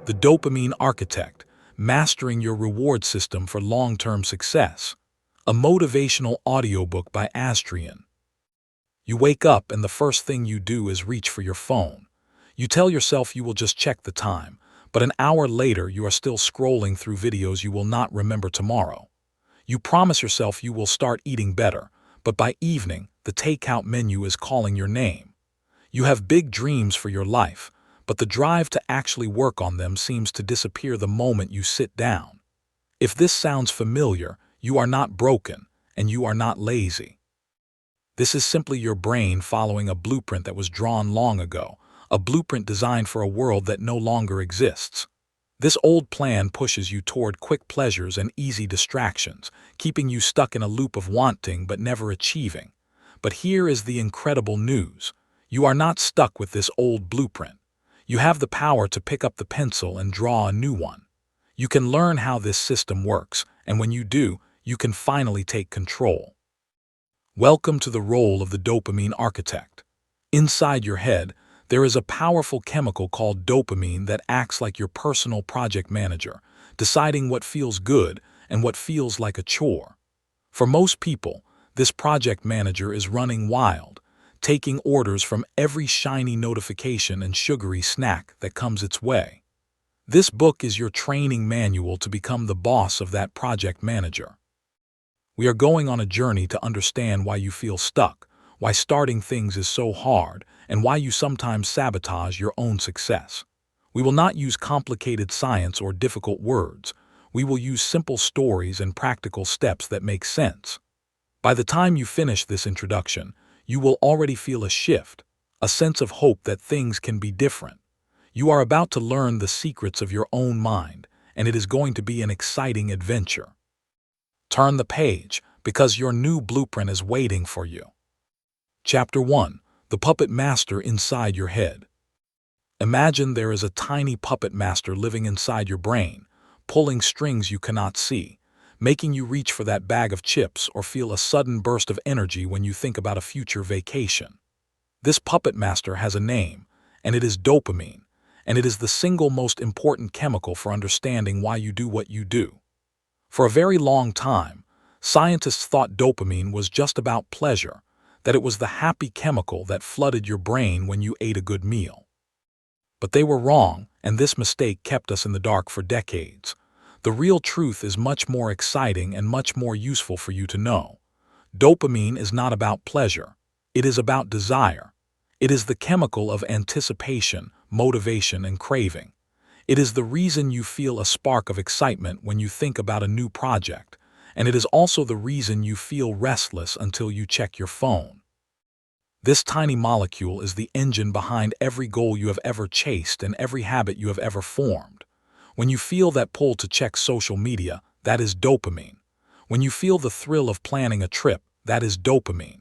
The Dopamine Architect, Mastering Your Reward System for Long-Term Success, a motivational audiobook by Astrian. You wake up and the first thing you do is reach for your phone. You tell yourself you will just check the time, but an hour later you are still scrolling through videos you will not remember tomorrow. You promise yourself you will start eating better, but by evening, the takeout menu is calling your name. You have big dreams for your life, but the drive to actually work on them seems to disappear the moment you sit down. If this sounds familiar, you are not broken, and you are not lazy. This is simply your brain following a blueprint that was drawn long ago, a blueprint designed for a world that no longer exists. This old plan pushes you toward quick pleasures and easy distractions, keeping you stuck in a loop of wanting but never achieving. But here is the incredible news. You are not stuck with this old blueprint. You have the power to pick up the pencil and draw a new one. You can learn how this system works, and when you do, you can finally take control. Welcome to the role of the dopamine architect. Inside your head, there is a powerful chemical called dopamine that acts like your personal project manager, deciding what feels good and what feels like a chore. For most people, this project manager is running wild, taking orders from every shiny notification and sugary snack that comes its way. This book is your training manual to become the boss of that project manager. We are going on a journey to understand why you feel stuck, why starting things is so hard, and why you sometimes sabotage your own success. We will not use complicated science or difficult words. We will use simple stories and practical steps that make sense. By the time you finish this introduction, you will already feel a shift, a sense of hope that things can be different. You are about to learn the secrets of your own mind, and it is going to be an exciting adventure. Turn the page, because your new blueprint is waiting for you. Chapter 1. The Puppet Master Inside Your Head. Imagine there is a tiny puppet master living inside your brain, pulling strings you cannot see, making you reach for that bag of chips or feel a sudden burst of energy when you think about a future vacation. This puppet master has a name, and it is dopamine, and it is the single most important chemical for understanding why you do what you do. For a very long time, scientists thought dopamine was just about pleasure, that it was the happy chemical that flooded your brain when you ate a good meal. But they were wrong, and this mistake kept us in the dark for decades. The real truth is much more exciting and much more useful for you to know. Dopamine is not about pleasure. It is about desire. It is the chemical of anticipation, motivation, and craving. It is the reason you feel a spark of excitement when you think about a new project, and it is also the reason you feel restless until you check your phone. This tiny molecule is the engine behind every goal you have ever chased and every habit you have ever formed. When you feel that pull to check social media, that is dopamine. When you feel the thrill of planning a trip, that is dopamine.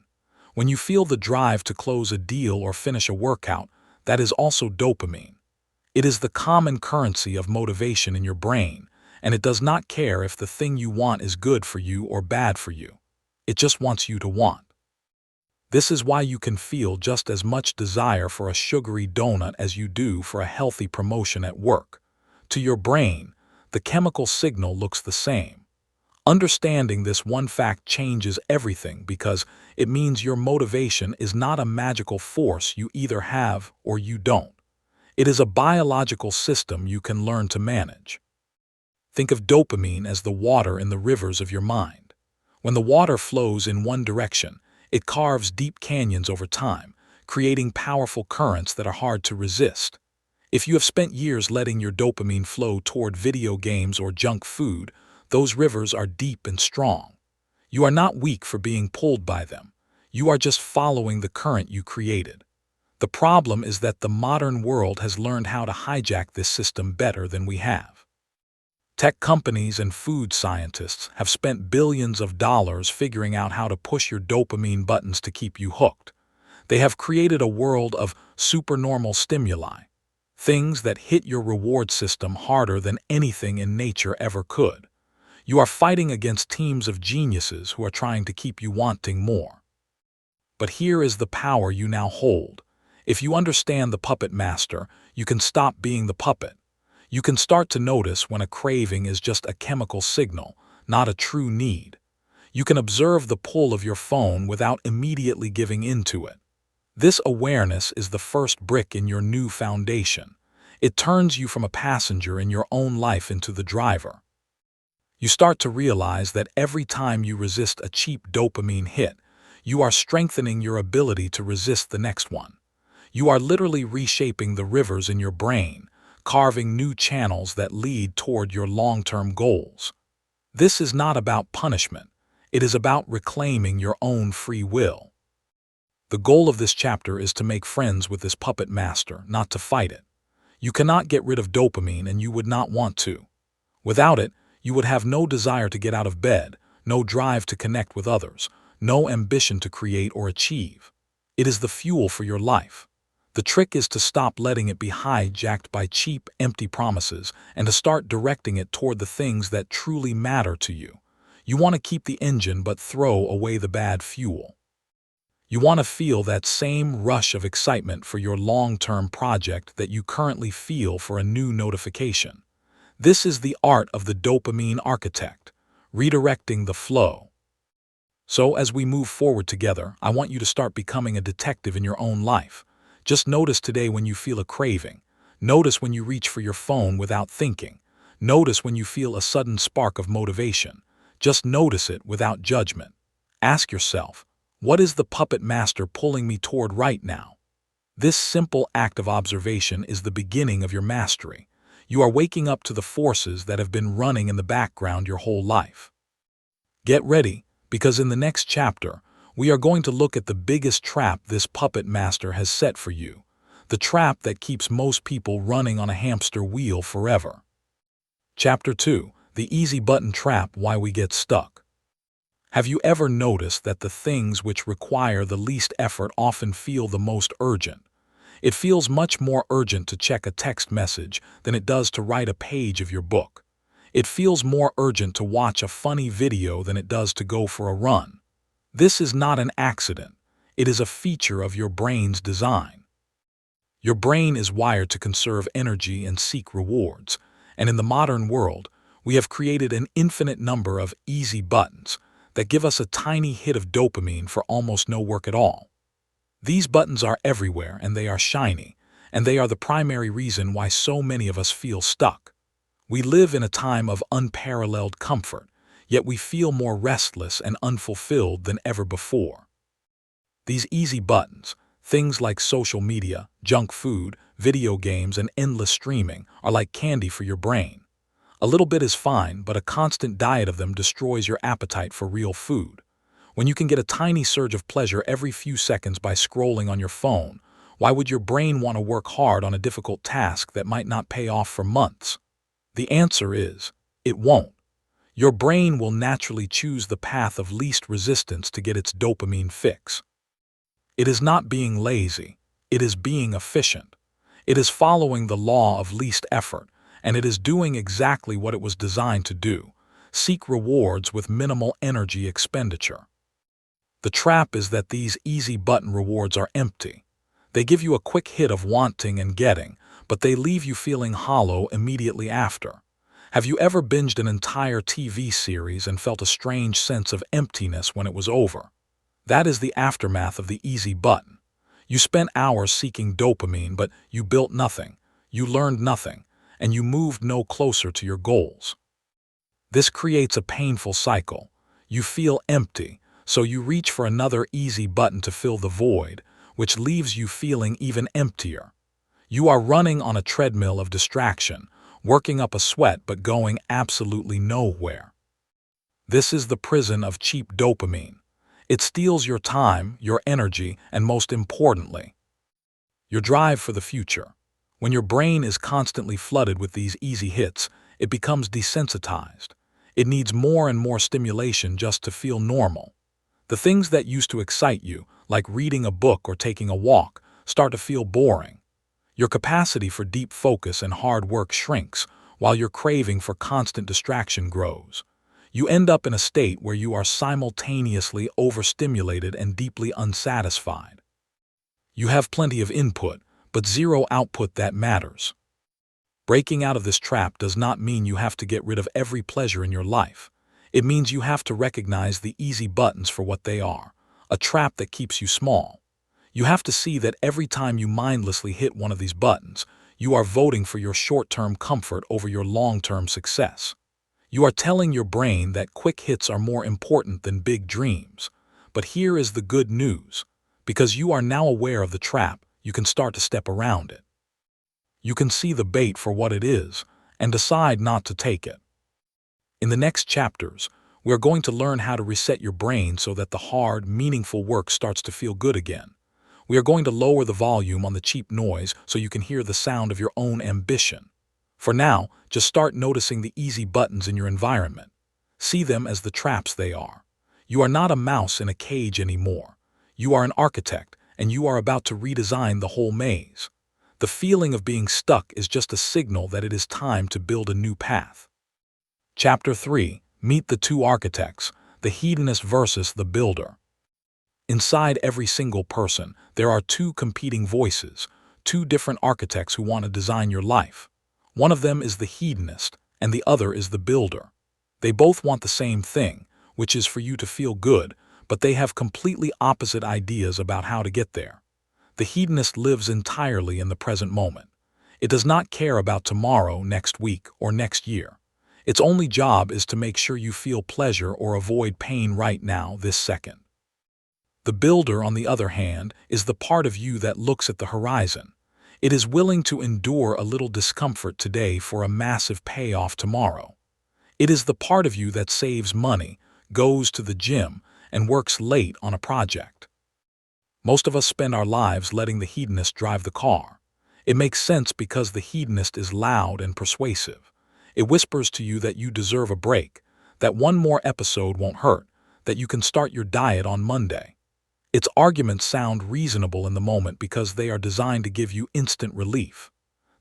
When you feel the drive to close a deal or finish a workout, that is also dopamine. It is the common currency of motivation in your brain, and it does not care if the thing you want is good for you or bad for you. It just wants you to want. This is why you can feel just as much desire for a sugary donut as you do for a healthy promotion at work. To your brain, the chemical signal looks the same. Understanding this one fact changes everything because it means your motivation is not a magical force you either have or you don't. It is a biological system you can learn to manage. Think of dopamine as the water in the rivers of your mind. When the water flows in one direction, it carves deep canyons over time, creating powerful currents that are hard to resist. If you have spent years letting your dopamine flow toward video games or junk food, those rivers are deep and strong. You are not weak for being pulled by them. You are just following the current you created. The problem is that the modern world has learned how to hijack this system better than we have. Tech companies and food scientists have spent billions of dollars figuring out how to push your dopamine buttons to keep you hooked. They have created a world of supernormal stimuli, things that hit your reward system harder than anything in nature ever could. You are fighting against teams of geniuses who are trying to keep you wanting more. But here is the power you now hold. If you understand the puppet master, you can stop being the puppet. You can start to notice when a craving is just a chemical signal, not a true need. You can observe the pull of your phone without immediately giving in to it. This awareness is the first brick in your new foundation. It turns you from a passenger in your own life into the driver. You start to realize that every time you resist a cheap dopamine hit, you are strengthening your ability to resist the next one. You are literally reshaping the rivers in your brain, carving new channels that lead toward your long-term goals. This is not about punishment. It is about reclaiming your own free will. The goal of this chapter is to make friends with this puppet master, not to fight it. You cannot get rid of dopamine, and you would not want to. Without it, you would have no desire to get out of bed, no drive to connect with others, no ambition to create or achieve. It is the fuel for your life. The trick is to stop letting it be hijacked by cheap, empty promises and to start directing it toward the things that truly matter to you. You want to keep the engine but throw away the bad fuel. You want to feel that same rush of excitement for your long-term project that you currently feel for a new notification. This is the art of the dopamine architect, redirecting the flow. So as we move forward together, I want you to start becoming a detective in your own life. Just notice today when you feel a craving. Notice when you reach for your phone without thinking. Notice when you feel a sudden spark of motivation. Just notice it without judgment. Ask yourself, what is the puppet master pulling me toward right now? This simple act of observation is the beginning of your mastery. You are waking up to the forces that have been running in the background your whole life. Get ready, because in the next chapter, we are going to look at the biggest trap this puppet master has set for you, the trap that keeps most people running on a hamster wheel forever. Chapter 2, The Easy Button Trap: Why We Get Stuck. Have you ever noticed that the things which require the least effort often feel the most urgent? It feels much more urgent to check a text message than it does to write a page of your book. It feels more urgent to watch a funny video than it does to go for a run. This is not an accident. It is a feature of your brain's design. Your brain is wired to conserve energy and seek rewards, and in the modern world, we have created an infinite number of easy buttons that give us a tiny hit of dopamine for almost no work at all. These buttons are everywhere, and they are shiny, and they are the primary reason why so many of us feel stuck. We live in a time of unparalleled comfort, yet we feel more restless and unfulfilled than ever before. These easy buttons, things like social media, junk food, video games, and endless streaming, are like candy for your brain. A little bit is fine, but a constant diet of them destroys your appetite for real food. When you can get a tiny surge of pleasure every few seconds by scrolling on your phone, why would your brain want to work hard on a difficult task that might not pay off for months? The answer is, it won't. Your brain will naturally choose the path of least resistance to get its dopamine fix. It is not being lazy, it is being efficient. It is following the law of least effort, and it is doing exactly what it was designed to do: seek rewards with minimal energy expenditure. The trap is that these easy button rewards are empty. They give you a quick hit of wanting and getting, but they leave you feeling hollow immediately after. Have you ever binged an entire TV series and felt a strange sense of emptiness when it was over? That is the aftermath of the easy button. You spent hours seeking dopamine, but you built nothing, you learned nothing, and you moved no closer to your goals. This creates a painful cycle. You feel empty, so you reach for another easy button to fill the void, which leaves you feeling even emptier. You are running on a treadmill of distraction, working up a sweat but going absolutely nowhere. This is the prison of cheap dopamine. It steals your time, your energy, and most importantly, your drive for the future. When your brain is constantly flooded with these easy hits, it becomes desensitized. It needs more and more stimulation just to feel normal. The things that used to excite you, like reading a book or taking a walk, start to feel boring. Your capacity for deep focus and hard work shrinks, while your craving for constant distraction grows. You end up in a state where you are simultaneously overstimulated and deeply unsatisfied. You have plenty of input, but zero output that matters. Breaking out of this trap does not mean you have to get rid of every pleasure in your life. It means you have to recognize the easy buttons for what they are, a trap that keeps you small. You have to see that every time you mindlessly hit one of these buttons, you are voting for your short-term comfort over your long-term success. You are telling your brain that quick hits are more important than big dreams. But here is the good news. Because you are now aware of the trap, you can start to step around it. You can see the bait for what it is and decide not to take it. In the next chapters, we are going to learn how to reset your brain so that the hard, meaningful work starts to feel good again. We are going to lower the volume on the cheap noise so you can hear the sound of your own ambition. For now, just start noticing the easy buttons in your environment. See them as the traps they are. You are not a mouse in a cage anymore. You are an architect, and you are about to redesign the whole maze. The feeling of being stuck is just a signal that it is time to build a new path. Chapter 3. Meet the two architects, the hedonist versus the builder. Inside every single person, there are two competing voices, two different architects who want to design your life. One of them is the hedonist, and the other is the builder. They both want the same thing, which is for you to feel good, but they have completely opposite ideas about how to get there. The hedonist lives entirely in the present moment. It does not care about tomorrow, next week, or next year. Its only job is to make sure you feel pleasure or avoid pain right now, this second. The builder, on the other hand, is the part of you that looks at the horizon. It is willing to endure a little discomfort today for a massive payoff tomorrow. It is the part of you that saves money, goes to the gym, and works late on a project. Most of us spend our lives letting the hedonist drive the car. It makes sense because the hedonist is loud and persuasive. It whispers to you that you deserve a break, that one more episode won't hurt, that you can start your diet on Monday. Its arguments sound reasonable in the moment because they are designed to give you instant relief.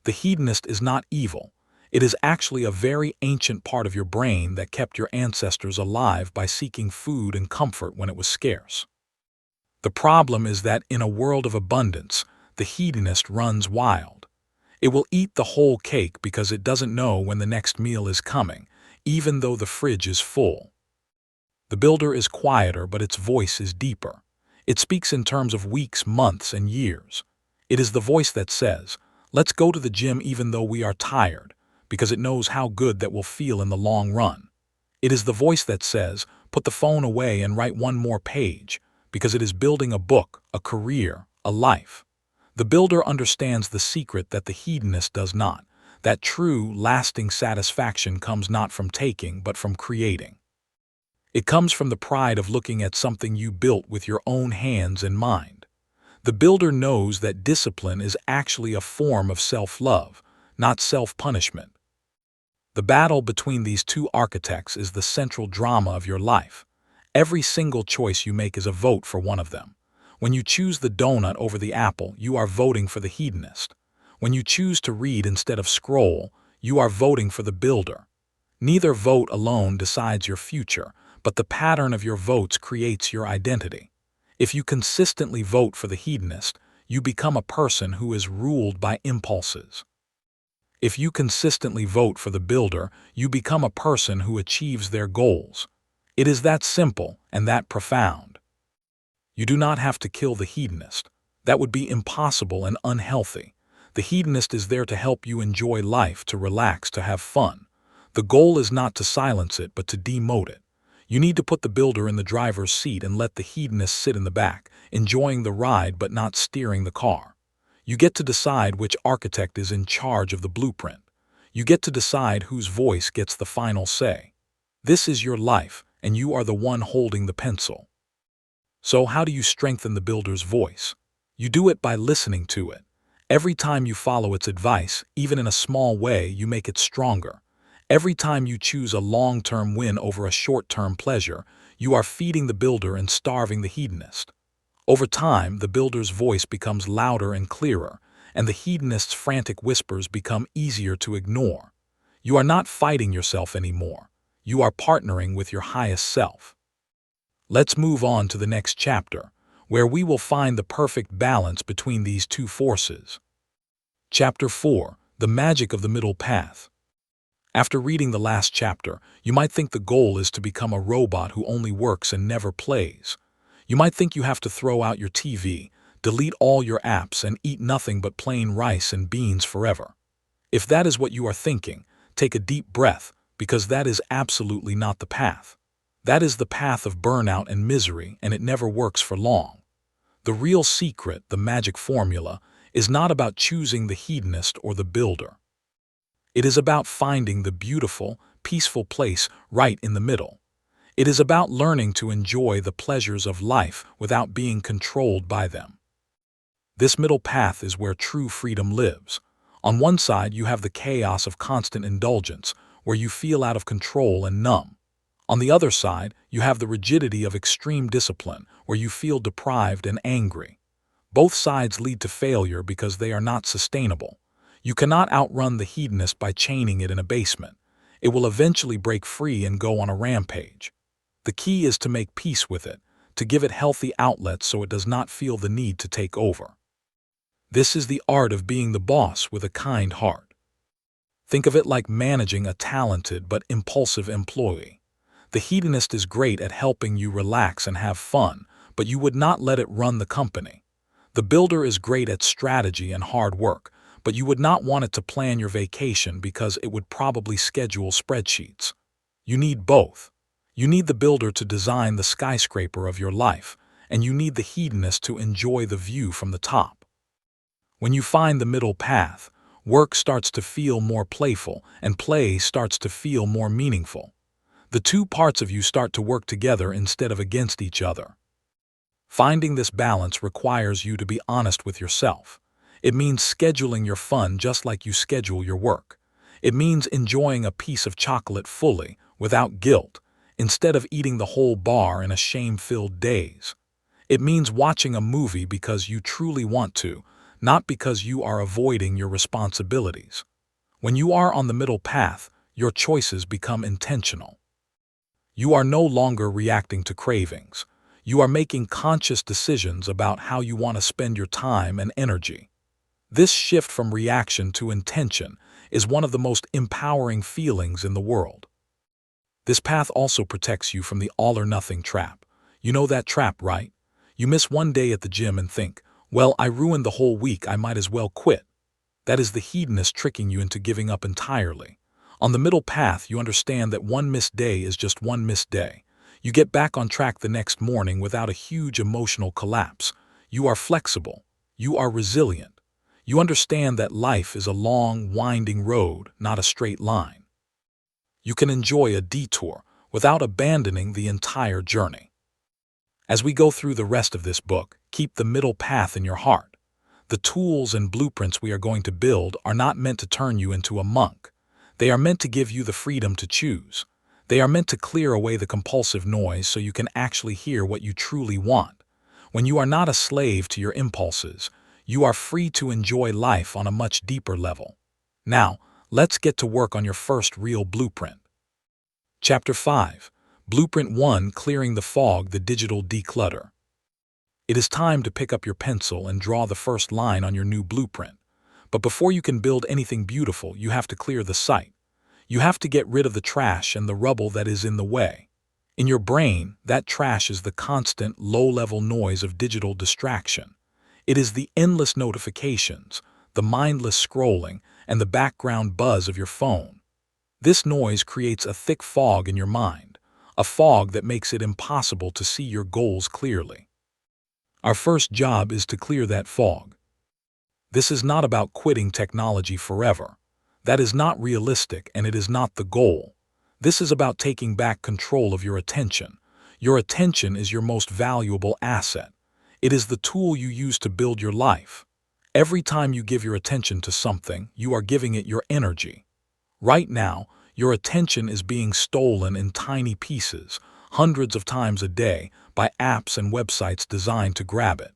The hedonist is not evil. It is actually a very ancient part of your brain that kept your ancestors alive by seeking food and comfort when it was scarce. The problem is that in a world of abundance, the hedonist runs wild. It will eat the whole cake because it doesn't know when the next meal is coming, even though the fridge is full. The builder is quieter, but its voice is deeper. It speaks in terms of weeks, months, and years. It is the voice that says, let's go to the gym even though we are tired, because it knows how good that will feel in the long run. It is the voice that says, put the phone away and write one more page, because it is building a book, a career, a life. The builder understands the secret that the hedonist does not, that true, lasting satisfaction comes not from taking but from creating. It comes from the pride of looking at something you built with your own hands and mind. The builder knows that discipline is actually a form of self-love, not self-punishment. The battle between these two architects is the central drama of your life. Every single choice you make is a vote for one of them. When you choose the donut over the apple, you are voting for the hedonist. When you choose to read instead of scroll, you are voting for the builder. Neither vote alone decides your future, but the pattern of your votes creates your identity. If you consistently vote for the hedonist, you become a person who is ruled by impulses. If you consistently vote for the builder, you become a person who achieves their goals. It is that simple and that profound. You do not have to kill the hedonist. That would be impossible and unhealthy. The hedonist is there to help you enjoy life, to relax, to have fun. The goal is not to silence it, but to demote it. You need to put the builder in the driver's seat and let the hedonist sit in the back, enjoying the ride but not steering the car. You get to decide which architect is in charge of the blueprint. You get to decide whose voice gets the final say. This is your life, and you are the one holding the pencil. So how do you strengthen the builder's voice? You do it by listening to it. Every time you follow its advice, even in a small way, you make it stronger. Every time you choose a long-term win over a short-term pleasure, you are feeding the builder and starving the hedonist. Over time, the builder's voice becomes louder and clearer, and the hedonist's frantic whispers become easier to ignore. You are not fighting yourself anymore. You are partnering with your highest self. Let's move on to the next chapter, where we will find the perfect balance between these two forces. Chapter 4. The magic of the middle path. After reading the last chapter, you might think the goal is to become a robot who only works and never plays. You might think you have to throw out your TV, delete all your apps, and eat nothing but plain rice and beans forever. If that is what you are thinking, take a deep breath, because that is absolutely not the path. That is the path of burnout and misery, and it never works for long. The real secret, the magic formula, is not about choosing the hedonist or the builder. It is about finding the beautiful, peaceful place right in the middle. It is about learning to enjoy the pleasures of life without being controlled by them. This middle path is where true freedom lives. On one side, you have the chaos of constant indulgence, where you feel out of control and numb. On the other side, you have the rigidity of extreme discipline, where you feel deprived and angry. Both sides lead to failure because they are not sustainable. You cannot outrun the hedonist by chaining it in a basement. It will eventually break free and go on a rampage. The key is to make peace with it, to give it healthy outlets so it does not feel the need to take over. This is the art of being the boss with a kind heart. Think of it like managing a talented but impulsive employee. The hedonist is great at helping you relax and have fun, but you would not let it run the company. The builder is great at strategy and hard work, but you would not want it to plan your vacation because it would probably schedule spreadsheets. You need both. You need the builder to design the skyscraper of your life, and you need the hedonist to enjoy the view from the top. When you find the middle path, work starts to feel more playful and play starts to feel more meaningful. The two parts of you start to work together instead of against each other. Finding this balance requires you to be honest with yourself. It means scheduling your fun just like you schedule your work. It means enjoying a piece of chocolate fully, without guilt, instead of eating the whole bar in a shame-filled daze. It means watching a movie because you truly want to, not because you are avoiding your responsibilities. When you are on the middle path, your choices become intentional. You are no longer reacting to cravings. You are making conscious decisions about how you want to spend your time and energy. This shift from reaction to intention is one of the most empowering feelings in the world. This path also protects you from the all-or-nothing trap. You know that trap, right? You miss one day at the gym and think, well, I ruined the whole week, I might as well quit. That is the hedonist tricking you into giving up entirely. On the middle path, you understand that one missed day is just one missed day. You get back on track the next morning without a huge emotional collapse. You are flexible. You are resilient. You understand that life is a long, winding road, not a straight line. You can enjoy a detour without abandoning the entire journey. As we go through the rest of this book, keep the middle path in your heart. The tools and blueprints we are going to build are not meant to turn you into a monk. They are meant to give you the freedom to choose. They are meant to clear away the compulsive noise so you can actually hear what you truly want. When you are not a slave to your impulses, you are free to enjoy life on a much deeper level. Now, let's get to work on your first real blueprint. Chapter 5. Blueprint 1: Clearing the Fog, the Digital Declutter. It is time to pick up your pencil and draw the first line on your new blueprint. But before you can build anything beautiful, you have to clear the site. You have to get rid of the trash and the rubble that is in the way. In your brain, that trash is the constant, low-level noise of digital distraction. It is the endless notifications, the mindless scrolling, and the background buzz of your phone. This noise creates a thick fog in your mind, a fog that makes it impossible to see your goals clearly. Our first job is to clear that fog. This is not about quitting technology forever. That is not realistic, and it is not the goal. This is about taking back control of your attention. Your attention is your most valuable asset. It is the tool you use to build your life. Every time you give your attention to something, you are giving it your energy. Right now, your attention is being stolen in tiny pieces, hundreds of times a day, by apps and websites designed to grab it.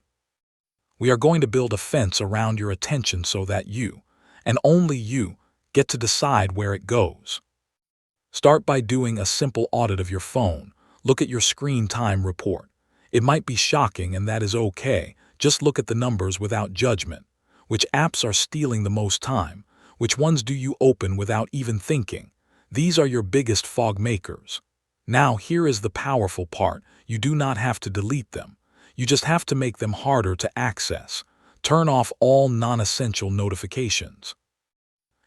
We are going to build a fence around your attention so that you, and only you, get to decide where it goes. Start by doing a simple audit of your phone. Look at your screen time report. It might be shocking, and that is okay. Just look at the numbers without judgment. Which apps are stealing the most time? Which ones do you open without even thinking? These are your biggest fog makers. Now here is the powerful part. You do not have to delete them. You just have to make them harder to access. Turn off all non-essential notifications.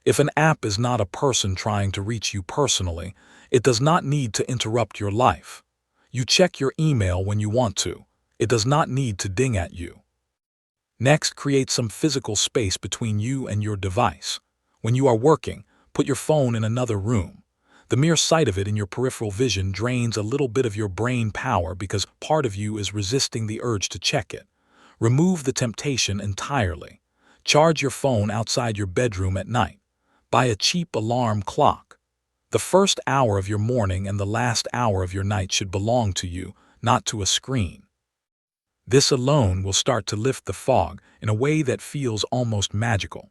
If an app is not a person trying to reach you personally, it does not need to interrupt your life. You check your email when you want to. It does not need to ding at you. Next, create some physical space between you and your device. When you are working, put your phone in another room. The mere sight of it in your peripheral vision drains a little bit of your brain power because part of you is resisting the urge to check it. Remove the temptation entirely. Charge your phone outside your bedroom at night. Buy a cheap alarm clock. The first hour of your morning and the last hour of your night should belong to you, not to a screen. This alone will start to lift the fog in a way that feels almost magical.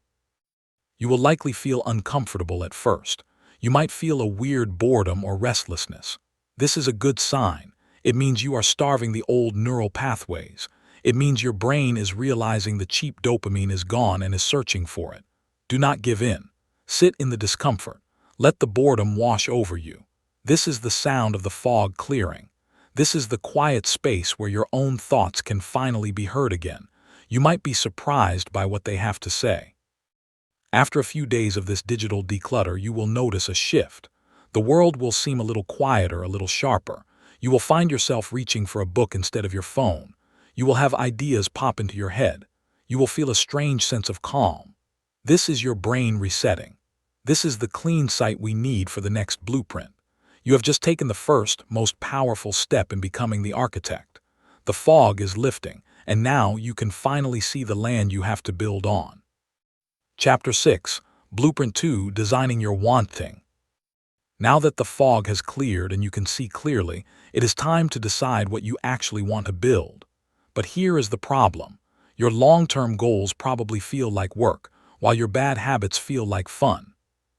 You will likely feel uncomfortable at first. You might feel a weird boredom or restlessness. This is a good sign. It means you are starving the old neural pathways. It means your brain is realizing the cheap dopamine is gone and is searching for it. Do not give in. Sit in the discomfort. Let the boredom wash over you. This is the sound of the fog clearing. This is the quiet space where your own thoughts can finally be heard again. You might be surprised by what they have to say. After a few days of this digital declutter, you will notice a shift. The world will seem a little quieter, a little sharper. You will find yourself reaching for a book instead of your phone. You will have ideas pop into your head. You will feel a strange sense of calm. This is your brain resetting. This is the clean sight we need for the next blueprint. You have just taken the first, most powerful step in becoming the architect. The fog is lifting, and now you can finally see the land you have to build on. Chapter 6, Blueprint 2, Designing Your Want Thing. Now that the fog has cleared and you can see clearly, it is time to decide what you actually want to build. But here is the problem. Your long-term goals probably feel like work, while your bad habits feel like fun.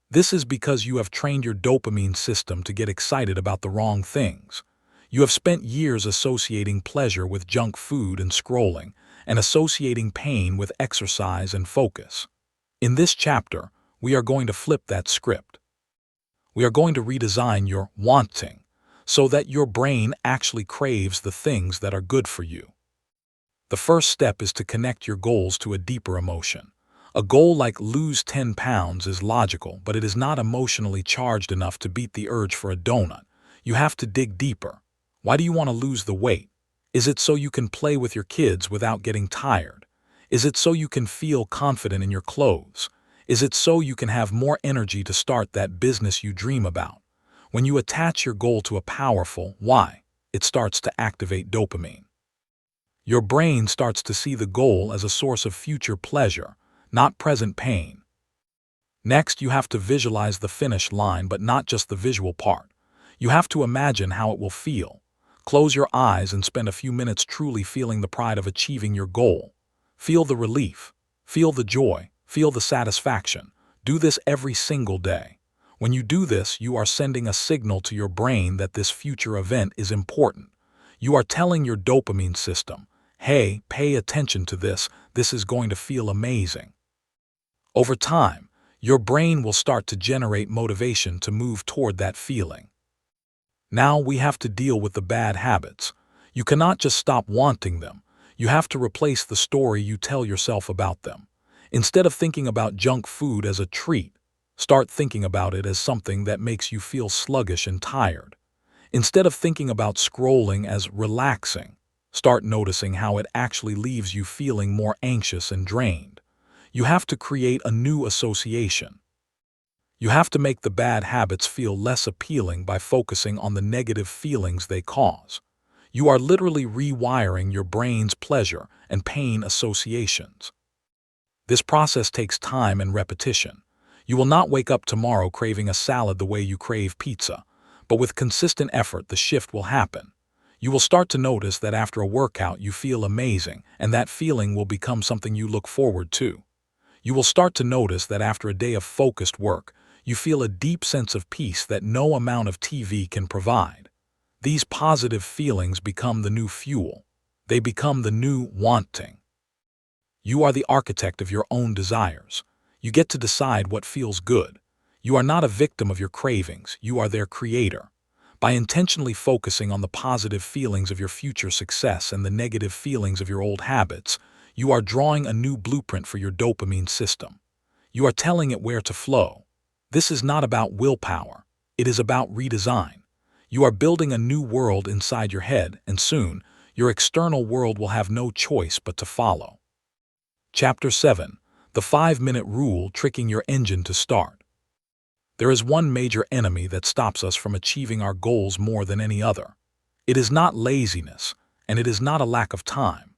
This is because you have trained your dopamine system to get excited about the wrong things. You have spent years associating pleasure with junk food and scrolling, and associating pain with exercise and focus. In this chapter, we are going to flip that script. We are going to redesign your wanting so that your brain actually craves the things that are good for you. The first step is to connect your goals to a deeper emotion. A goal like lose 10 pounds is logical, but it is not emotionally charged enough to beat the urge for a donut. You have to dig deeper. Why do you want to lose the weight? Is it so you can play with your kids without getting tired? Is it so you can feel confident in your clothes? Is it so you can have more energy to start that business you dream about? When you attach your goal to a powerful why, it starts to activate dopamine. Your brain starts to see the goal as a source of future pleasure, not present pain. Next, you have to visualize the finish line, but not just the visual part. You have to imagine how it will feel. Close your eyes and spend a few minutes truly feeling the pride of achieving your goal. Feel the relief, feel the joy, feel the satisfaction. Do this every single day. When you do this, you are sending a signal to your brain that this future event is important. You are telling your dopamine system, hey, pay attention to this is going to feel amazing. Over time, your brain will start to generate motivation to move toward that feeling. Now we have to deal with the bad habits. You cannot just stop wanting them. You have to replace the story you tell yourself about them. Instead of thinking about junk food as a treat, start thinking about it as something that makes you feel sluggish and tired. Instead of thinking about scrolling as relaxing, start noticing how it actually leaves you feeling more anxious and drained. You have to create a new association. You have to make the bad habits feel less appealing by focusing on the negative feelings they cause. You are literally rewiring your brain's pleasure and pain associations. This process takes time and repetition. You will not wake up tomorrow craving a salad the way you crave pizza, but with consistent effort, the shift will happen. You will start to notice that after a workout you feel amazing, and that feeling will become something you look forward to. You will start to notice that after a day of focused work, you feel a deep sense of peace that no amount of TV can provide. These positive feelings become the new fuel. They become the new wanting. You are the architect of your own desires. You get to decide what feels good. You are not a victim of your cravings, you are their creator. By intentionally focusing on the positive feelings of your future success and the negative feelings of your old habits, you are drawing a new blueprint for your dopamine system. You are telling it where to flow. This is not about willpower. It is about redesign. You are building a new world inside your head, and soon, your external world will have no choice but to follow. Chapter 7. The 5-minute rule tricking your engine to start. There is one major enemy that stops us from achieving our goals more than any other. It is not laziness, and it is not a lack of time.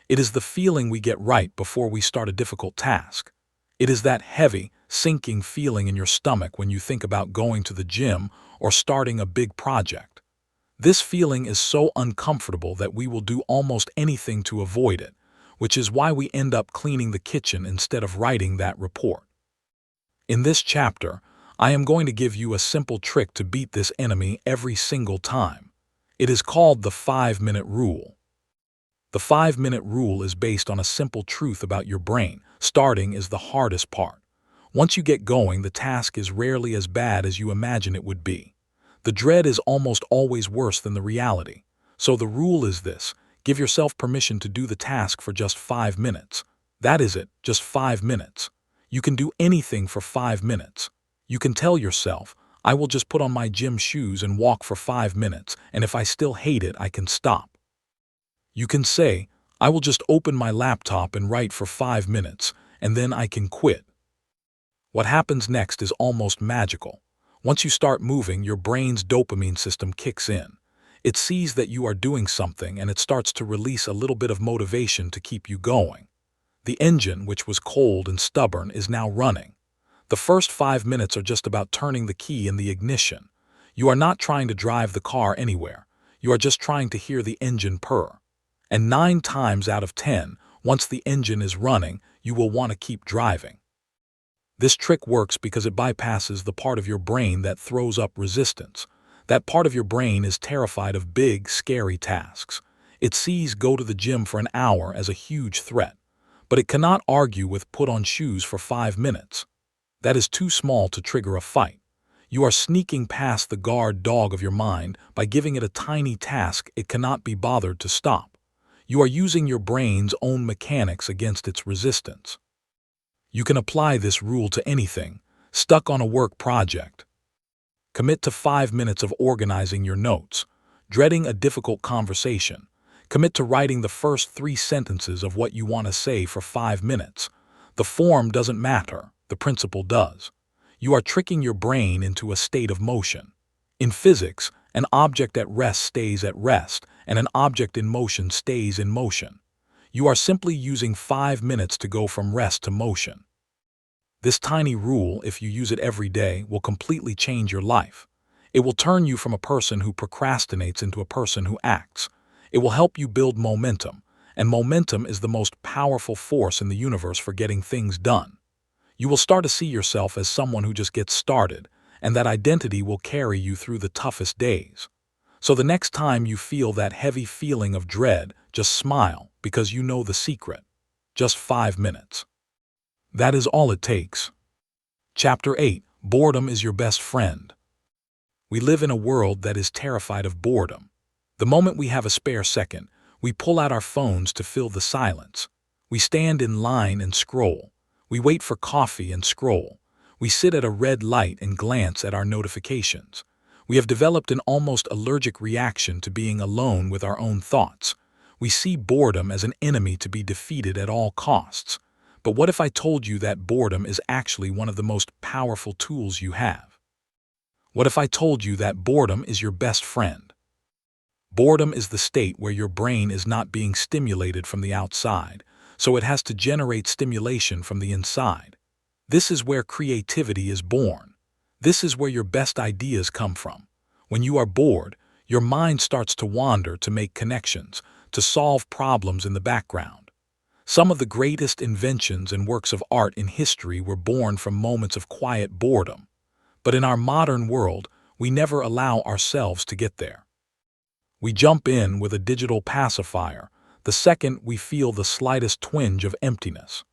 It is the feeling we get right before we start a difficult task. It is that heavy, sinking feeling in your stomach when you think about going to the gym or starting a big project. This feeling is so uncomfortable that we will do almost anything to avoid it, which is why we end up cleaning the kitchen instead of writing that report. In this chapter, I am going to give you a simple trick to beat this enemy every single time. It is called the 5-minute rule. The 5-minute rule is based on a simple truth about your brain. Starting is the hardest part. Once you get going, the task is rarely as bad as you imagine it would be. The dread is almost always worse than the reality. So the rule is this: give yourself permission to do the task for just 5 minutes. That is it, just 5 minutes. You can do anything for 5 minutes. You can tell yourself, I will just put on my gym shoes and walk for 5 minutes, and if I still hate it, I can stop. You can say, I will just open my laptop and write for 5 minutes, and then I can quit. What happens next is almost magical. Once you start moving, your brain's dopamine system kicks in. It sees that you are doing something, and it starts to release a little bit of motivation to keep you going. The engine, which was cold and stubborn, is now running. The first 5 minutes are just about turning the key in the ignition. You are not trying to drive the car anywhere. You are just trying to hear the engine purr. And 9 times out of 10, once the engine is running, you will want to keep driving. This trick works because it bypasses the part of your brain that throws up resistance. That part of your brain is terrified of big, scary tasks. It sees go to the gym for an hour as a huge threat, but it cannot argue with put on shoes for 5 minutes. That is too small to trigger a fight. You are sneaking past the guard dog of your mind by giving it a tiny task it cannot be bothered to stop. You are using your brain's own mechanics against its resistance. You can apply this rule to anything. Stuck on a work project? Commit to 5 minutes of organizing your notes. Dreading a difficult conversation? Commit to writing the first 3 sentences of what you want to say for 5 minutes. The form doesn't matter, the principle does. You are tricking your brain into a state of motion. In physics, an object at rest stays at rest, and an object in motion stays in motion. You are simply using 5 minutes to go from rest to motion. This tiny rule, if you use it every day, will completely change your life. It will turn you from a person who procrastinates into a person who acts. It will help you build momentum, and momentum is the most powerful force in the universe for getting things done. You will start to see yourself as someone who just gets started, and that identity will carry you through the toughest days. So the next time you feel that heavy feeling of dread, just smile, because you know the secret. Just 5 minutes. That is all it takes. Chapter 8. Boredom is your best friend. We live in a world that is terrified of boredom. The moment we have a spare second, we pull out our phones to fill the silence. We stand in line and scroll. We wait for coffee and scroll. We sit at a red light and glance at our notifications. We have developed an almost allergic reaction to being alone with our own thoughts. We see boredom as an enemy to be defeated at all costs. But what if I told you that boredom is actually one of the most powerful tools you have? What if I told you that boredom is your best friend? Boredom is the state where your brain is not being stimulated from the outside, so it has to generate stimulation from the inside. This is where creativity is born. This is where your best ideas come from. When you are bored, your mind starts to wander to make connections, to solve problems in the background. Some of the greatest inventions and works of art in history were born from moments of quiet boredom. But in our modern world, we never allow ourselves to get there. We jump in with a digital pacifier the second we feel the slightest twinge of emptiness.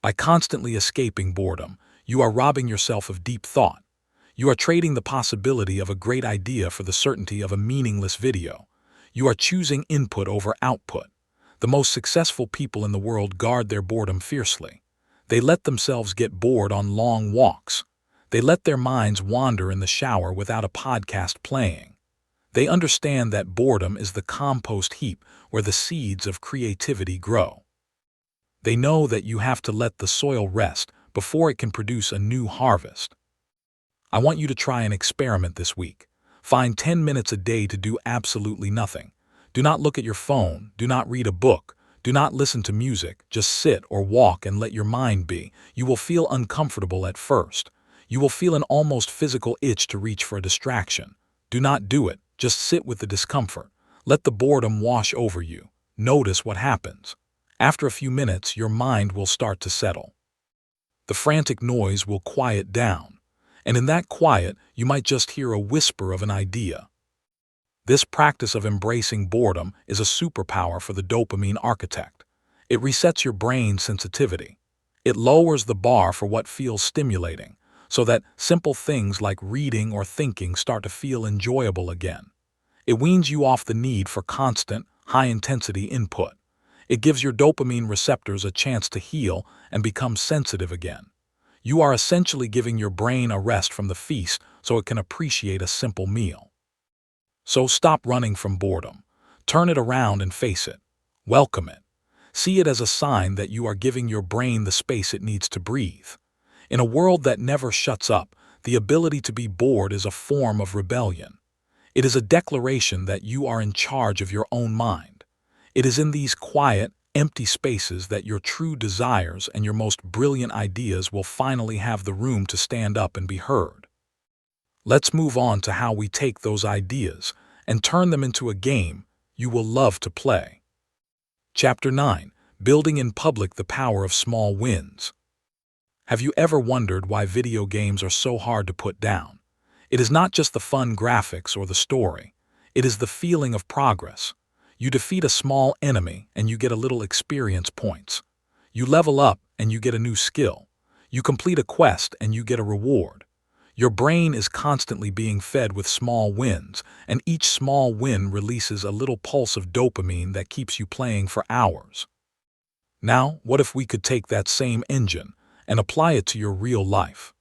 By constantly escaping boredom, you are robbing yourself of deep thought. You are trading the possibility of a great idea for the certainty of a meaningless video. You are choosing input over output. The most successful people in the world guard their boredom fiercely. They let themselves get bored on long walks. They let their minds wander in the shower without a podcast playing. They understand that boredom is the compost heap where the seeds of creativity grow. They know that you have to let the soil rest before it can produce a new harvest. I want you to try an experiment this week. Find 10 minutes a day to do absolutely nothing. Do not look at your phone. Do not read a book. Do not listen to music. Just sit or walk and let your mind be. You will feel uncomfortable at first. You will feel an almost physical itch to reach for a distraction. Do not do it. Just sit with the discomfort. Let the boredom wash over you. Notice what happens. After a few minutes, your mind will start to settle. The frantic noise will quiet down. And in that quiet, you might just hear a whisper of an idea. This practice of embracing boredom is a superpower for the dopamine architect. It resets your brain's sensitivity. It lowers the bar for what feels stimulating, so that simple things like reading or thinking start to feel enjoyable again. It weans you off the need for constant, high-intensity input. It gives your dopamine receptors a chance to heal and become sensitive again. You are essentially giving your brain a rest from the feast so it can appreciate a simple meal. So stop running from boredom. Turn it around and face it. Welcome it. See it as a sign that you are giving your brain the space it needs to breathe. In a world that never shuts up, the ability to be bored is a form of rebellion. It is a declaration that you are in charge of your own mind. It is in these quiet, empty spaces that your true desires and your most brilliant ideas will finally have the room to stand up and be heard. Let's move on to how we take those ideas and turn them into a game you will love to play. Chapter 9. Building in Public: The Power of Small Wins. Have you ever wondered why video games are so hard to put down? It is not just the fun graphics or the story. It is the feeling of progress. You defeat a small enemy and you get a little experience points. You level up and you get a new skill. You complete a quest and you get a reward. Your brain is constantly being fed with small wins, and each small win releases a little pulse of dopamine that keeps you playing for hours. Now, what if we could take that same engine and apply it to your real life?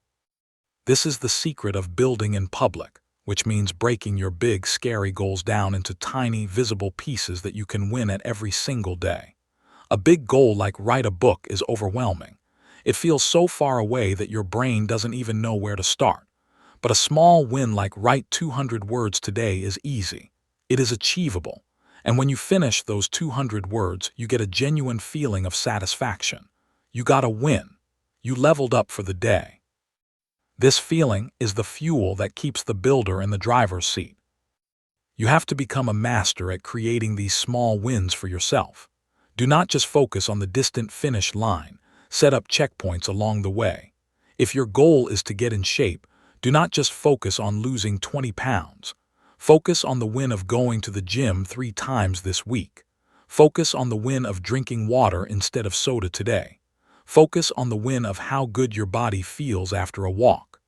This is the secret of building in public, which means breaking your big, scary goals down into tiny, visible pieces that you can win at every single day. A big goal like write a book is overwhelming. It feels so far away that your brain doesn't even know where to start. But a small win like write 200 words today is easy. It is achievable. And when you finish those 200 words, you get a genuine feeling of satisfaction. You got a win. You leveled up for the day. This feeling is the fuel that keeps the builder in the driver's seat. You have to become a master at creating these small wins for yourself. Do not just focus on the distant finish line. Set up checkpoints along the way. If your goal is to get in shape, do not just focus on losing 20 pounds. Focus on the win of going to the gym 3 times this week. Focus on the win of drinking water instead of soda today. Focus on the win of how good your body feels after a walk.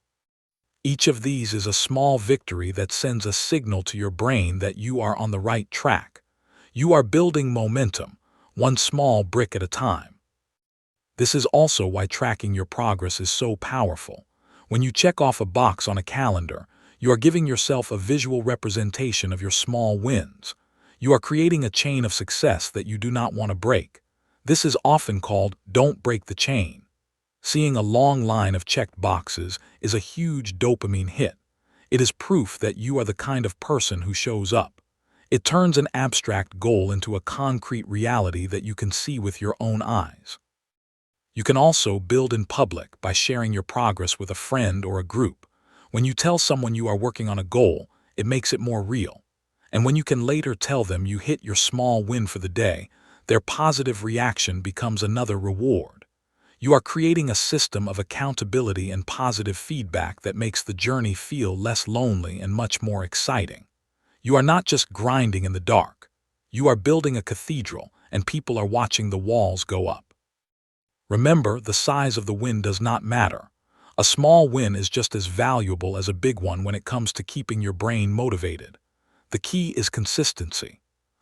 Each of these is a small victory that sends a signal to your brain that you are on the right track. You are building momentum, one small brick at a time. This is also why tracking your progress is so powerful. When you check off a box on a calendar, you are giving yourself a visual representation of your small wins. You are creating a chain of success that you do not want to break. This is often called "don't break the chain." Seeing a long line of checked boxes is a huge dopamine hit. It is proof that you are the kind of person who shows up. It turns an abstract goal into a concrete reality that you can see with your own eyes. You can also build in public by sharing your progress with a friend or a group. When you tell someone you are working on a goal, it makes it more real. And when you can later tell them you hit your small win for the day, their positive reaction becomes another reward. You are creating a system of accountability and positive feedback that makes the journey feel less lonely and much more exciting. You are not just grinding in the dark. You are building a cathedral, and people are watching the walls go up. Remember, the size of the win does not matter. A small win is just as valuable as a big one when it comes to keeping your brain motivated. The key is consistency.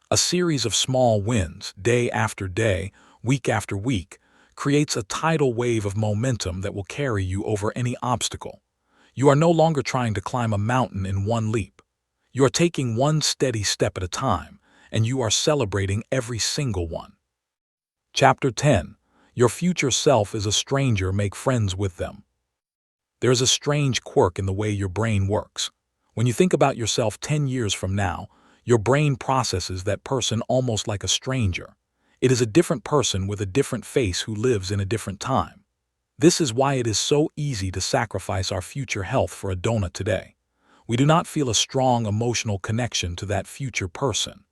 A series of small wins, day after day, week after week, creates a tidal wave of momentum that will carry you over any obstacle. You are no longer trying to climb a mountain in one leap. You are taking one steady step at a time, and you are celebrating every single one. Chapter 10. Your future self is a stranger, make friends with them. There is a strange quirk in the way your brain works. When you think about yourself 10 years from now, your brain processes that person almost like a stranger. It is a different person with a different face who lives in a different time. This is why it is so easy to sacrifice our future health for a donut today. We do not feel a strong emotional connection to that future person.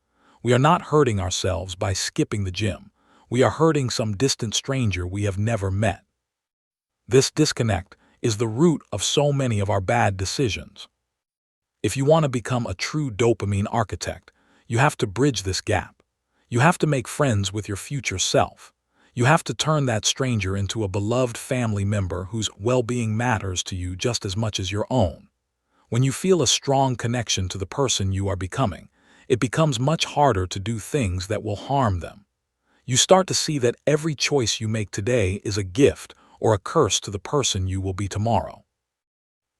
We are not hurting ourselves by skipping the gym. We are hurting some distant stranger we have never met. This disconnect is the root of so many of our bad decisions. If you want to become a true dopamine architect, you have to bridge this gap. You have to make friends with your future self. You have to turn that stranger into a beloved family member whose well-being matters to you just as much as your own. When you feel a strong connection to the person you are becoming, it becomes much harder to do things that will harm them. You start to see that every choice you make today is a gift or a curse to the person you will be tomorrow.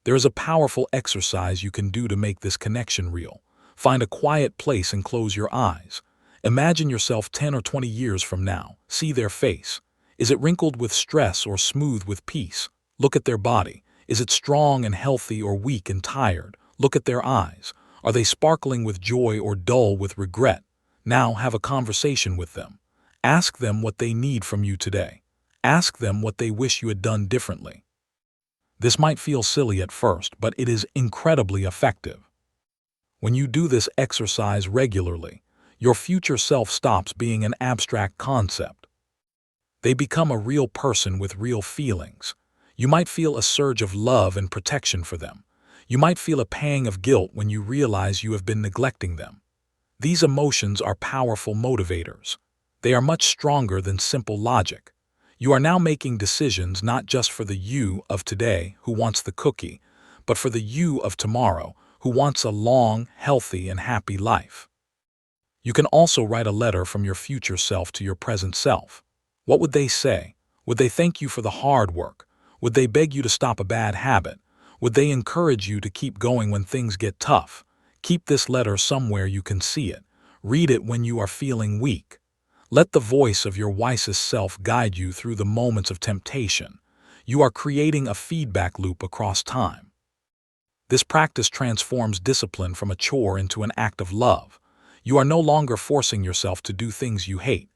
There is a powerful exercise you can do to make this connection real. Find a quiet place and close your eyes. Imagine yourself 10 or 20 years from now. See their face. Is it wrinkled with stress or smooth with peace? Look at their body. Is it strong and healthy or weak and tired? Look at their eyes. Are they sparkling with joy or dull with regret? Now have a conversation with them. Ask them what they need from you today. Ask them what they wish you had done differently. This might feel silly at first, but it is incredibly effective. When you do this exercise regularly, your future self stops being an abstract concept. They become a real person with real feelings. You might feel a surge of love and protection for them. You might feel a pang of guilt when you realize you have been neglecting them. These emotions are powerful motivators. They are much stronger than simple logic. You are now making decisions not just for the you of today who wants the cookie, but for the you of tomorrow who wants a long, healthy, and happy life. You can also write a letter from your future self to your present self. What would they say? Would they thank you for the hard work? Would they beg you to stop a bad habit? Would they encourage you to keep going when things get tough? Keep this letter somewhere you can see it. Read it when you are feeling weak. Let the voice of your wisest self guide you through the moments of temptation. You are creating a feedback loop across time. This practice transforms discipline from a chore into an act of love. You are no longer forcing yourself to do things you hate.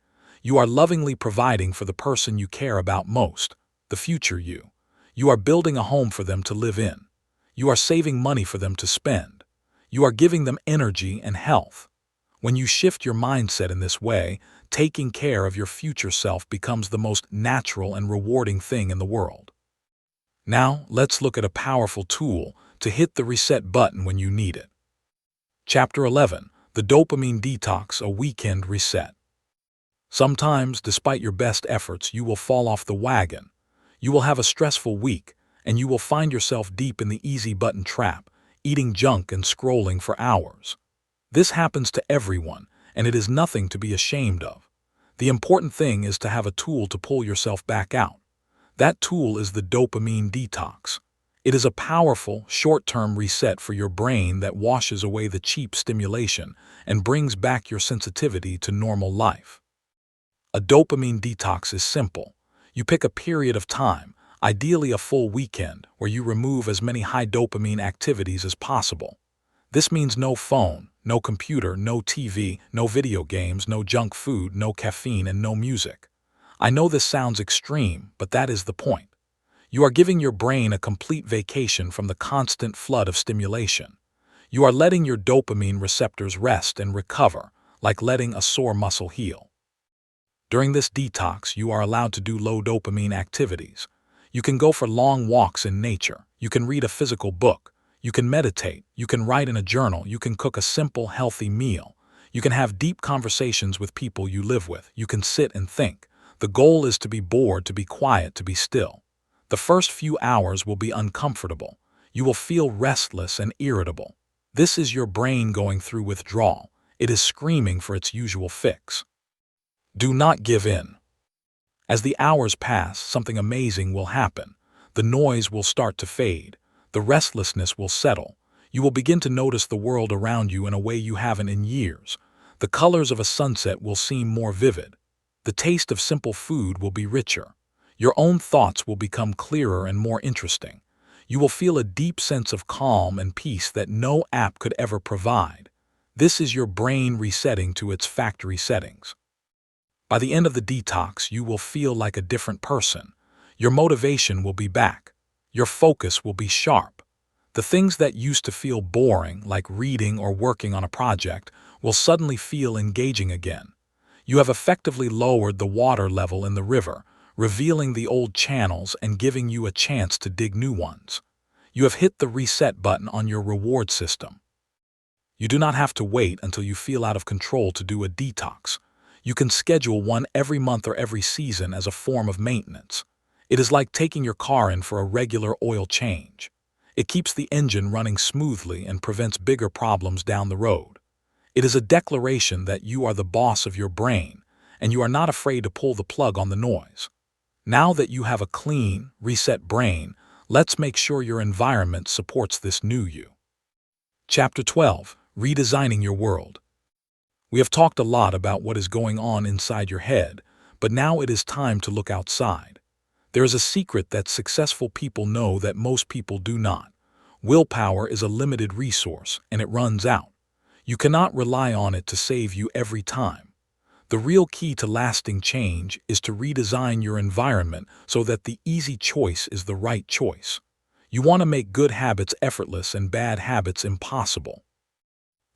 You are lovingly providing for the person you care about most, the future you. You are building a home for them to live in. You are saving money for them to spend. You are giving them energy and health. When you shift your mindset in this way, taking care of your future self becomes the most natural and rewarding thing in the world. Now, let's look at a powerful tool to hit the reset button when you need it. Chapter 11. The Dopamine Detox, a Weekend Reset. Sometimes, despite your best efforts, you will fall off the wagon. You will have a stressful week, and you will find yourself deep in the easy button trap, eating junk and scrolling for hours. This happens to everyone, and it is nothing to be ashamed of. The important thing is to have a tool to pull yourself back out. That tool is the dopamine detox. It is a powerful, short-term reset for your brain that washes away the cheap stimulation and brings back your sensitivity to normal life. A dopamine detox is simple. You pick a period of time, ideally a full weekend, where you remove as many high dopamine activities as possible. This means no phone, no computer, no TV, no video games, no junk food, no caffeine, and no music. I know this sounds extreme, but that is the point. You are giving your brain a complete vacation from the constant flood of stimulation. You are letting your dopamine receptors rest and recover, like letting a sore muscle heal. During this detox, you are allowed to do low dopamine activities. You can go for long walks in nature. You can read a physical book. You can meditate. You can write in a journal. You can cook a simple, healthy meal. You can have deep conversations with people you live with. You can sit and think. The goal is to be bored, to be quiet, to be still. The first few hours will be uncomfortable. You will feel restless and irritable. This is your brain going through withdrawal. It is screaming for its usual fix. Do not give in. As the hours pass, something amazing will happen. The noise will start to fade. The restlessness will settle. You will begin to notice the world around you in a way you haven't in years. The colors of a sunset will seem more vivid. The taste of simple food will be richer. Your own thoughts will become clearer and more interesting. You will feel a deep sense of calm and peace that no app could ever provide. This is your brain resetting to its factory settings. By the end of the detox, you will feel like a different person. Your motivation will be back. Your focus will be sharp. The things that used to feel boring, like reading or working on a project, will suddenly feel engaging again. You have effectively lowered the water level in the river, revealing the old channels and giving you a chance to dig new ones. You have hit the reset button on your reward system. You do not have to wait until you feel out of control to do a detox. You can schedule one every month or every season as a form of maintenance. It is like taking your car in for a regular oil change. It keeps the engine running smoothly and prevents bigger problems down the road. It is a declaration that you are the boss of your brain, and you are not afraid to pull the plug on the noise. Now that you have a clean, reset brain, let's make sure your environment supports this new you. Chapter 12. Redesigning your world. We have talked a lot about what is going on inside your head, but now it is time to look outside. There is a secret that successful people know that most people do not. Willpower is a limited resource, and it runs out. You cannot rely on it to save you every time. The real key to lasting change is to redesign your environment so that the easy choice is the right choice. You want to make good habits effortless and bad habits impossible.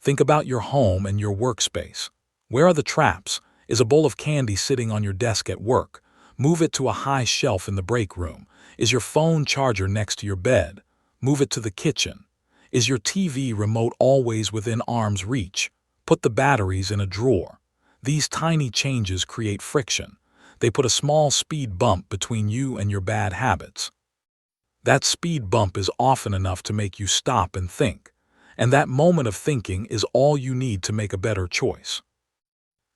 Think about your home and your workspace. Where are the traps? Is a bowl of candy sitting on your desk at work? Move it to a high shelf in the break room. Is your phone charger next to your bed? Move it to the kitchen. Is your TV remote always within arm's reach? Put the batteries in a drawer. These tiny changes create friction. They put a small speed bump between you and your bad habits. That speed bump is often enough to make you stop and think. And that moment of thinking is all you need to make a better choice.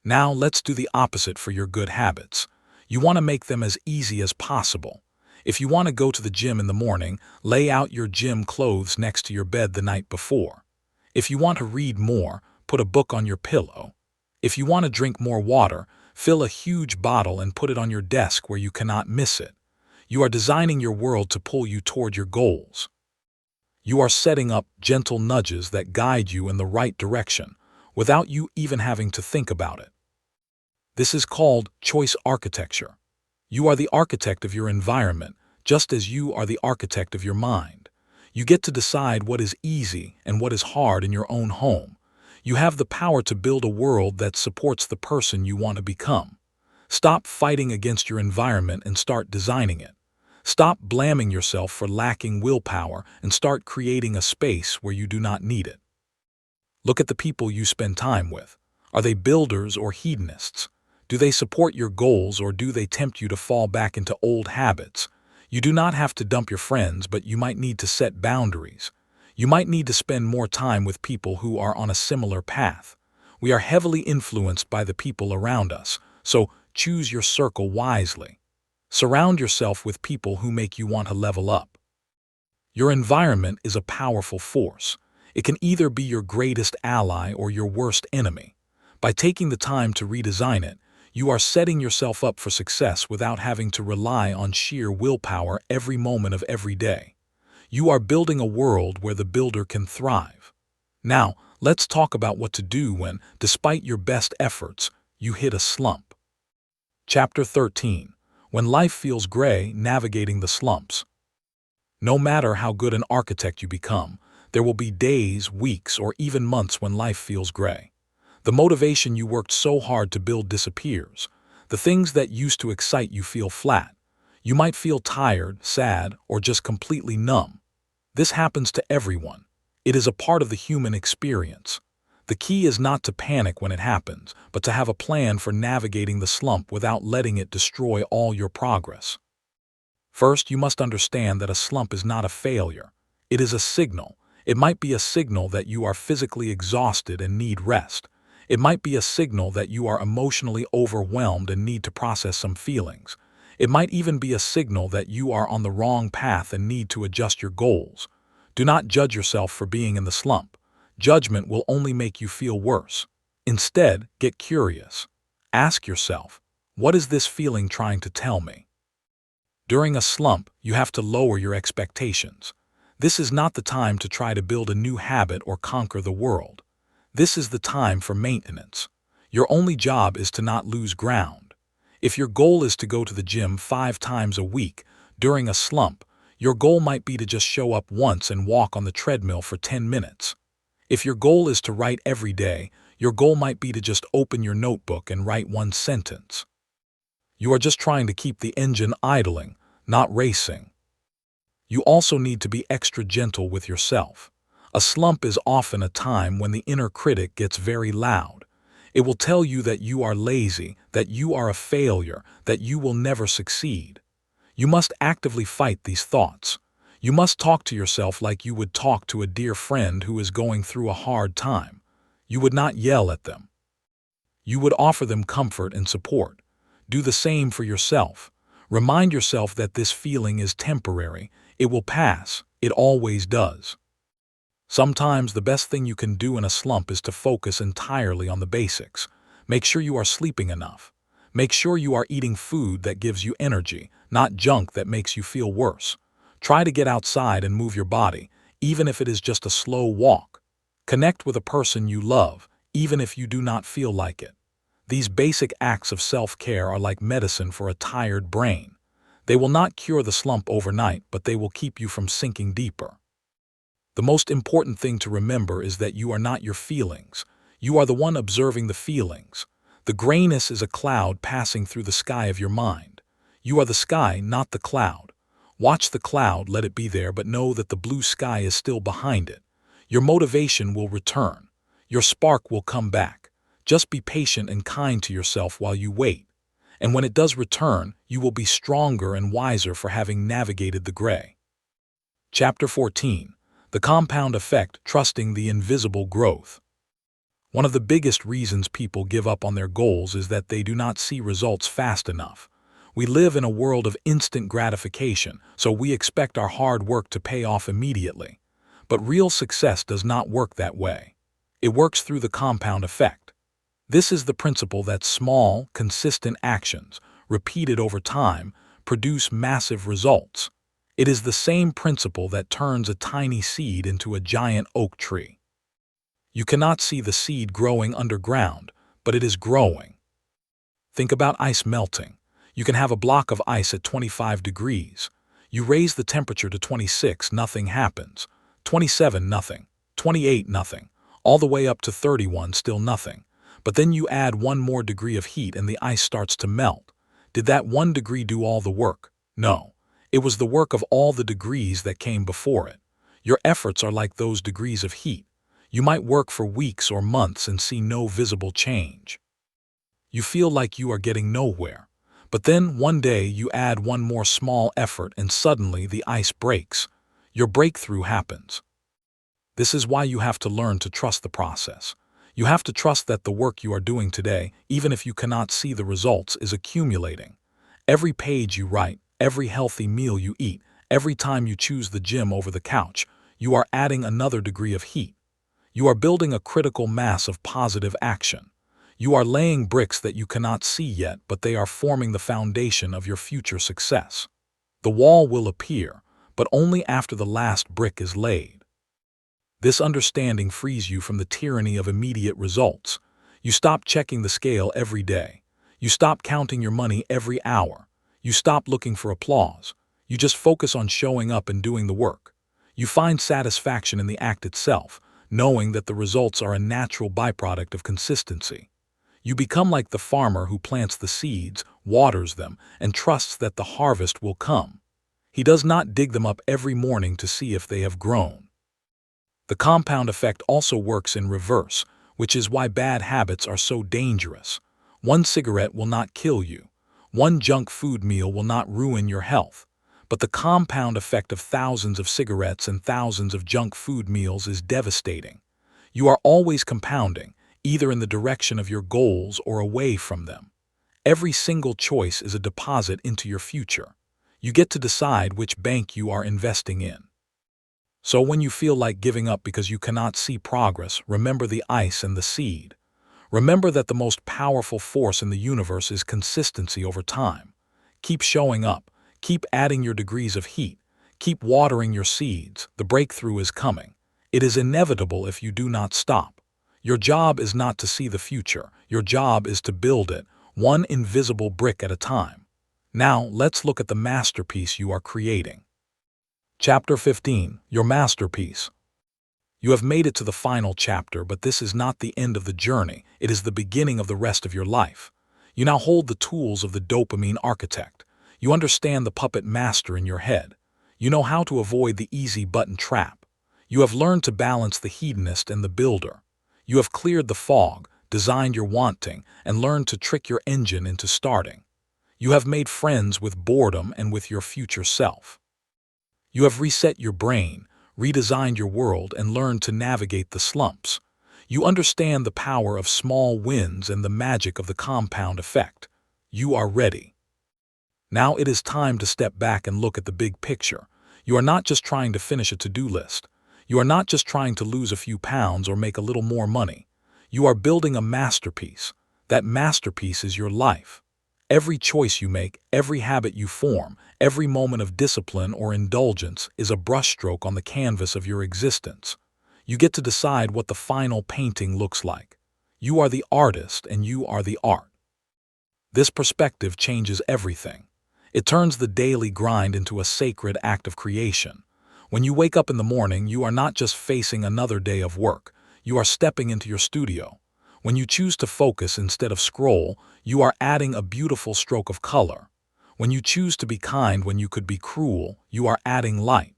Now let's do the opposite for your good habits. You want to make them as easy as possible. If you want to go to the gym in the morning, lay out your gym clothes next to your bed the night before. If you want to read more, put a book on your pillow. If you want to drink more water, fill a huge bottle and put it on your desk where you cannot miss it. You are designing your world to pull you toward your goals. You are setting up gentle nudges that guide you in the right direction, without you even having to think about it. This is called choice architecture. You are the architect of your environment, just as you are the architect of your mind. You get to decide what is easy and what is hard in your own home. You have the power to build a world that supports the person you want to become. Stop fighting against your environment and start designing it. Stop blaming yourself for lacking willpower and start creating a space where you do not need it. Look at the people you spend time with. Are they builders or hedonists? Do they support your goals or do they tempt you to fall back into old habits? You do not have to dump your friends, but you might need to set boundaries. You might need to spend more time with people who are on a similar path. We are heavily influenced by the people around us, so choose your circle wisely. Surround yourself with people who make you want to level up. Your environment is a powerful force. It can either be your greatest ally or your worst enemy. By taking the time to redesign it, you are setting yourself up for success without having to rely on sheer willpower every moment of every day. You are building a world where the builder can thrive. Now, let's talk about what to do when, despite your best efforts, you hit a slump. Chapter 13. When life feels gray, navigating the slumps. No matter how good an architect you become, there will be days, weeks, or even months when life feels gray. The motivation you worked so hard to build disappears. The things that used to excite you feel flat. You might feel tired, sad, or just completely numb. This happens to everyone. It is a part of the human experience. The key is not to panic when it happens, but to have a plan for navigating the slump without letting it destroy all your progress. First, you must understand that a slump is not a failure. It is a signal. It might be a signal that you are physically exhausted and need rest. It might be a signal that you are emotionally overwhelmed and need to process some feelings. It might even be a signal that you are on the wrong path and need to adjust your goals. Do not judge yourself for being in the slump. Judgment will only make you feel worse. Instead, get curious. Ask yourself, what is this feeling trying to tell me? During a slump, you have to lower your expectations. This is not the time to try to build a new habit or conquer the world. This is the time for maintenance. Your only job is to not lose ground. If your goal is to go to the gym 5 times a week, during a slump, your goal might be to just show up once and walk on the treadmill for 10 minutes. If your goal is to write every day, your goal might be to just open your notebook and write 1 sentence. You are just trying to keep the engine idling, not racing. You also need to be extra gentle with yourself. A slump is often a time when the inner critic gets very loud. It will tell you that you are lazy, that you are a failure, that you will never succeed. You must actively fight these thoughts. You must talk to yourself like you would talk to a dear friend who is going through a hard time. You would not yell at them. You would offer them comfort and support. Do the same for yourself. Remind yourself that this feeling is temporary. It will pass. It always does. Sometimes the best thing you can do in a slump is to focus entirely on the basics. Make sure you are sleeping enough. Make sure you are eating food that gives you energy, not junk that makes you feel worse. Try to get outside and move your body, even if it is just a slow walk. Connect with a person you love, even if you do not feel like it. These basic acts of self-care are like medicine for a tired brain. They will not cure the slump overnight, but they will keep you from sinking deeper. The most important thing to remember is that you are not your feelings. You are the one observing the feelings. The grayness is a cloud passing through the sky of your mind. You are the sky, not the cloud. Watch the cloud, let it be there, but know that the blue sky is still behind it. Your motivation will return. Your spark will come back. Just be patient and kind to yourself while you wait. And when it does return, you will be stronger and wiser for having navigated the gray. Chapter 14. The Compound Effect, Trusting the Invisible Growth. One of the biggest reasons people give up on their goals is that they do not see results fast enough. We live in a world of instant gratification, so we expect our hard work to pay off immediately. But real success does not work that way. It works through the compound effect. This is the principle that small, consistent actions, repeated over time, produce massive results. It is the same principle that turns a tiny seed into a giant oak tree. You cannot see the seed growing underground, but it is growing. Think about ice melting. You can have a block of ice at 25 degrees. You raise the temperature to 26, nothing happens. 27, nothing. 28, nothing. All the way up to 31, still nothing. But then you add 1 more degree of heat and the ice starts to melt. Did that 1 degree do all the work? No. It was the work of all the degrees that came before it. Your efforts are like those degrees of heat. You might work for weeks or months and see no visible change. You feel like you are getting nowhere. But then one day you add 1 more small effort and suddenly the ice breaks. Your breakthrough happens. This is why you have to learn to trust the process. You have to trust that the work you are doing today, even if you cannot see the results, is accumulating. Every page you write, every healthy meal you eat, every time you choose the gym over the couch, you are adding another degree of heat. You are building a critical mass of positive action. You are laying bricks that you cannot see yet, but they are forming the foundation of your future success. The wall will appear, but only after the last brick is laid. This understanding frees you from the tyranny of immediate results. You stop checking the scale every day. You stop counting your money every hour. You stop looking for applause. You just focus on showing up and doing the work. You find satisfaction in the act itself, knowing that the results are a natural byproduct of consistency. You become like the farmer who plants the seeds, waters them, and trusts that the harvest will come. He does not dig them up every morning to see if they have grown. The compound effect also works in reverse, which is why bad habits are so dangerous. One cigarette will not kill you. One junk food meal will not ruin your health. But the compound effect of thousands of cigarettes and thousands of junk food meals is devastating. You are always compounding, either in the direction of your goals or away from them. Every single choice is a deposit into your future. You get to decide which bank you are investing in. So when you feel like giving up because you cannot see progress, remember the ice and the seed. Remember that the most powerful force in the universe is consistency over time. Keep showing up. Keep adding your degrees of heat. Keep watering your seeds. The breakthrough is coming. It is inevitable if you do not stop. Your job is not to see the future. Your job is to build it, one invisible brick at a time. Now, let's look at the masterpiece you are creating. Chapter 15. Your masterpiece. You have made it to the final chapter, but this is not the end of the journey. It is the beginning of the rest of your life. You now hold the tools of the dopamine architect. You understand the puppet master in your head. You know how to avoid the easy button trap. You have learned to balance the hedonist and the builder. You have cleared the fog, designed your wanting, and learned to trick your engine into starting. You have made friends with boredom and with your future self. You have reset your brain, redesigned your world, and learned to navigate the slumps. You understand the power of small wins and the magic of the compound effect. You are ready. Now it is time to step back and look at the big picture. You are not just trying to finish a to-do list. You are not just trying to lose a few pounds or make a little more money. You are building a masterpiece. That masterpiece is your life. Every choice you make, every habit you form, every moment of discipline or indulgence is a brushstroke on the canvas of your existence. You get to decide what the final painting looks like. You are the artist and you are the art. This perspective changes everything. It turns the daily grind into a sacred act of creation. When you wake up in the morning, you are not just facing another day of work. You are stepping into your studio. When you choose to focus instead of scroll, you are adding a beautiful stroke of color. When you choose to be kind when you could be cruel, you are adding light.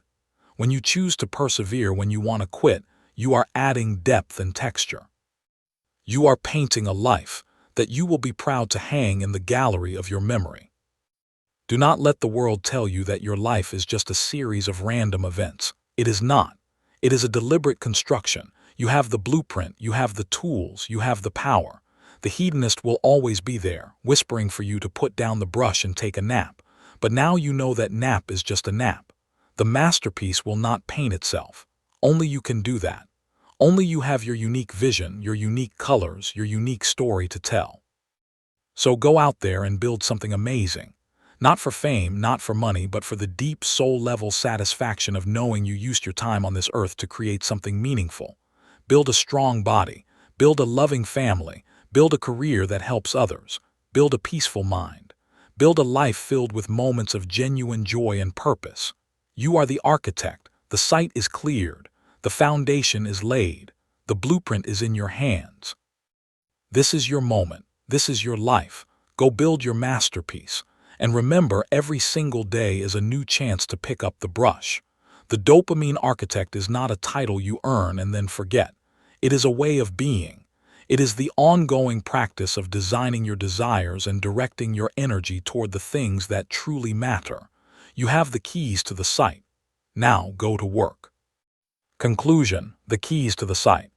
When you choose to persevere when you want to quit, you are adding depth and texture. You are painting a life that you will be proud to hang in the gallery of your memory. Do not let the world tell you that your life is just a series of random events. It is not. It is a deliberate construction. You have the blueprint, you have the tools, you have the power. The hedonist will always be there, whispering for you to put down the brush and take a nap. But now you know that nap is just a nap. The masterpiece will not paint itself. Only you can do that. Only you have your unique vision, your unique colors, your unique story to tell. So go out there and build something amazing. Not for fame, not for money, but for the deep soul-level satisfaction of knowing you used your time on this earth to create something meaningful. Build a strong body. Build a loving family. Build a career that helps others. Build a peaceful mind. Build a life filled with moments of genuine joy and purpose. You are the architect. The site is cleared. The foundation is laid. The blueprint is in your hands. This is your moment. This is your life. Go build your masterpiece. And remember, every single day is a new chance to pick up the brush. The dopamine architect is not a title you earn and then forget. It is a way of being. It is the ongoing practice of designing your desires and directing your energy toward the things that truly matter. You have the keys to the site. Now go to work. Conclusion: the keys to the site.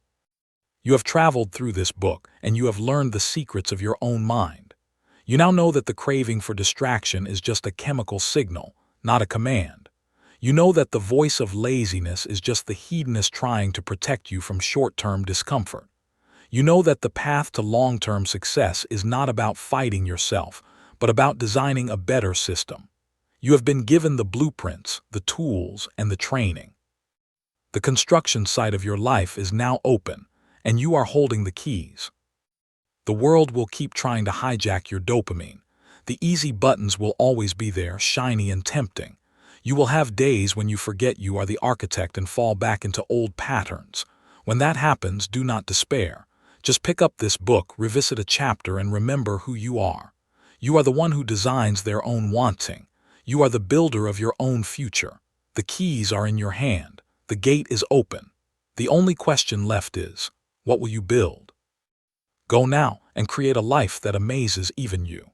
You have traveled through this book and you have learned the secrets of your own mind. You now know that the craving for distraction is just a chemical signal, not a command. You know that the voice of laziness is just the hedonist trying to protect you from short-term discomfort. You know that the path to long-term success is not about fighting yourself, but about designing a better system. You have been given the blueprints, the tools, and the training. The construction site of your life is now open, and you are holding the keys. The world will keep trying to hijack your dopamine. The easy buttons will always be there, shiny and tempting. You will have days when you forget you are the architect and fall back into old patterns. When that happens, do not despair. Just pick up this book, revisit a chapter, and remember who you are. You are the one who designs their own wanting. You are the builder of your own future. The keys are in your hand. The gate is open. The only question left is, what will you build? Go now and create a life that amazes even you.